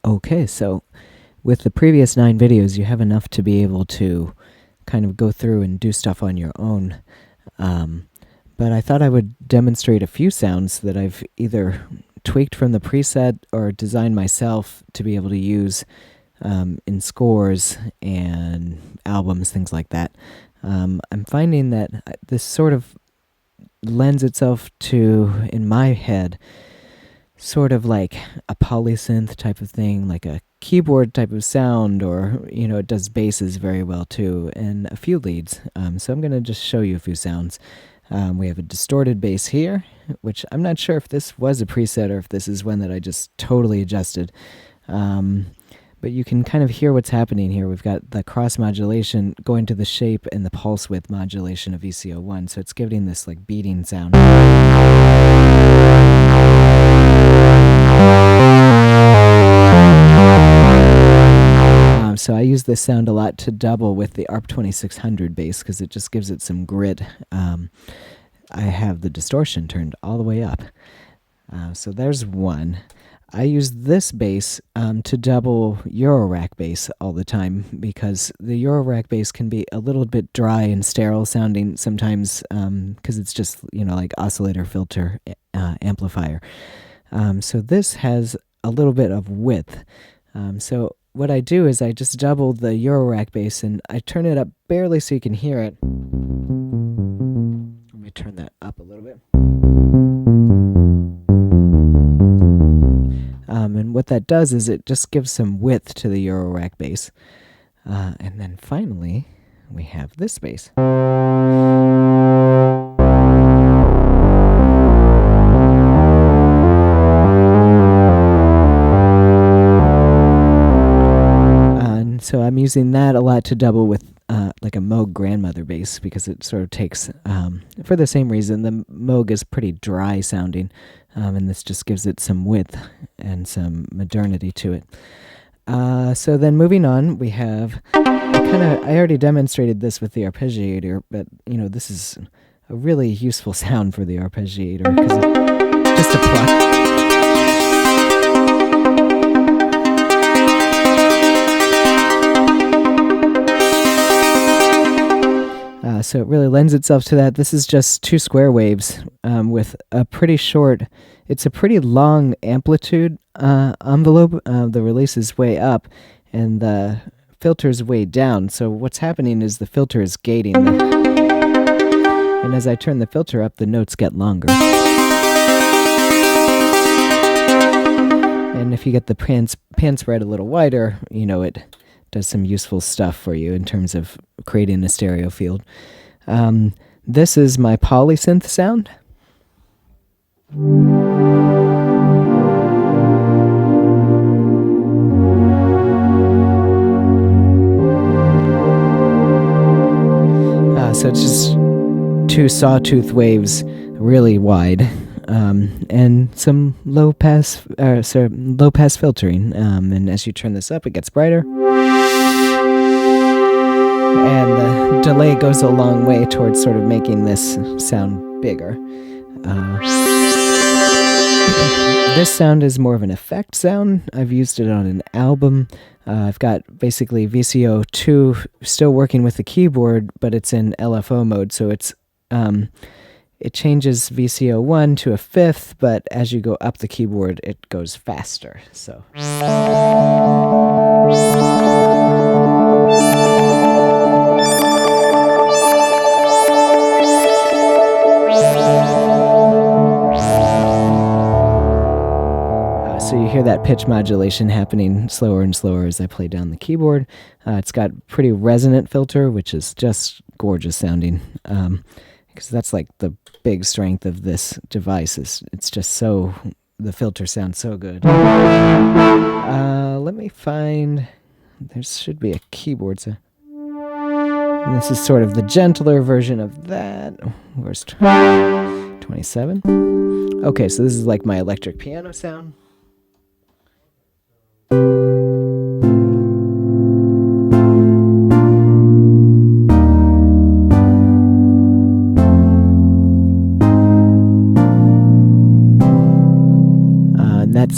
Okay, so with the previous 9 videos, you have enough to be able to kind of go through and do stuff on your own. But I thought I would demonstrate a few sounds that I've either tweaked from the preset or designed myself to be able to use in scores and albums, things like that. I'm finding that this sort of lends itself to, in my head, sort of like a polysynth type of thing, like a keyboard type of sound, or, it does basses very well too, and a few leads. So I'm going to just show you a few sounds. We have a distorted bass here, which I'm not sure if this was a preset or if this is one that I just totally adjusted. But you can kind of hear what's happening here. We've got the cross modulation going to the shape and the pulse width modulation of VCO1, so it's giving this like beating sound. So I use this sound a lot to double with the ARP 2600 bass because it just gives it some grit. I have the distortion turned all the way up. So there's one. I use this bass to double Eurorack bass all the time because the Eurorack bass can be a little bit dry and sterile sounding sometimes because it's just, like oscillator filter amplifier. So this has a little bit of width. So what I do is I just double the Eurorack bass and I turn it up barely so you can hear it. Let me turn that up a little bit. And what that does is it just gives some width to the Eurorack bass. And then finally, we have this bass. So I'm using that a lot to double with like a Moog grandmother bass because it sort of takes, for the same reason, the Moog is pretty dry sounding, and this just gives it some width and some modernity to it. So then moving on, we have, I already demonstrated this with the Arpeggiator, but this is a really useful sound for the Arpeggiator because it's just a pluck. So it really lends itself to that. This is just 2 square waves with a pretty short, it's a pretty long amplitude envelope. The release is way up and the filter is way down. So what's happening is the filter is gating. And as I turn the filter up, the notes get longer. And if you get the pan spread a little wider, it does some useful stuff for you in terms of creating a stereo field. This is my Polysynth sound. So it's just 2 sawtooth waves, really wide, and some low pass filtering. And as you turn this up, it gets brighter. And the delay goes a long way towards sort of making this sound bigger. This sound is more of an effect sound. I've used it on an album. I've got basically VCO2 still working with the keyboard, but it's in LFO mode, so it's it changes VCO1 to a fifth, but as you go up the keyboard, it goes faster. So. So you hear that pitch modulation happening slower and slower as I play down the keyboard. It's got pretty resonant filter, which is just gorgeous sounding, because that's like the big strength of this device. It's just so, the filter sounds so good. Let me find, there should be a keyboard sound. And this is sort of the gentler version of that. Where's 27? Okay, so this is like my electric piano sound.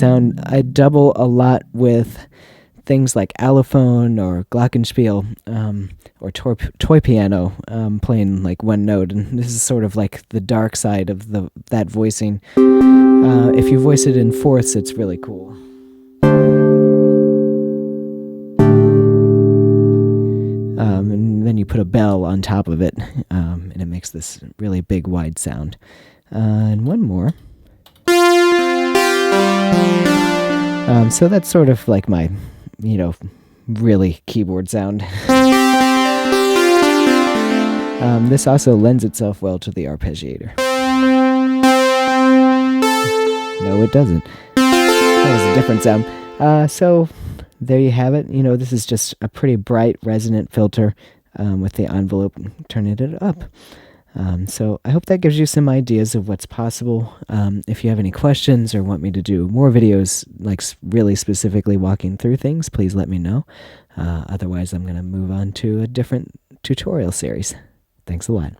sound. I double a lot with things like allophone or glockenspiel, or toy piano, playing like one note, and this is sort of like the dark side of that voicing. If you voice it in fourths, it's really cool. And then you put a bell on top of it, and it makes this really big, wide sound. And one more. So that's sort of like my, really keyboard sound. This also lends itself well to the arpeggiator. No, it doesn't. That was a different sound. So there you have it. This is just a pretty bright resonant filter with the envelope turning it up. So I hope that gives you some ideas of what's possible. If you have any questions or want me to do more videos, like really specifically walking through things, please let me know. Otherwise, I'm going to move on to a different tutorial series. Thanks a lot.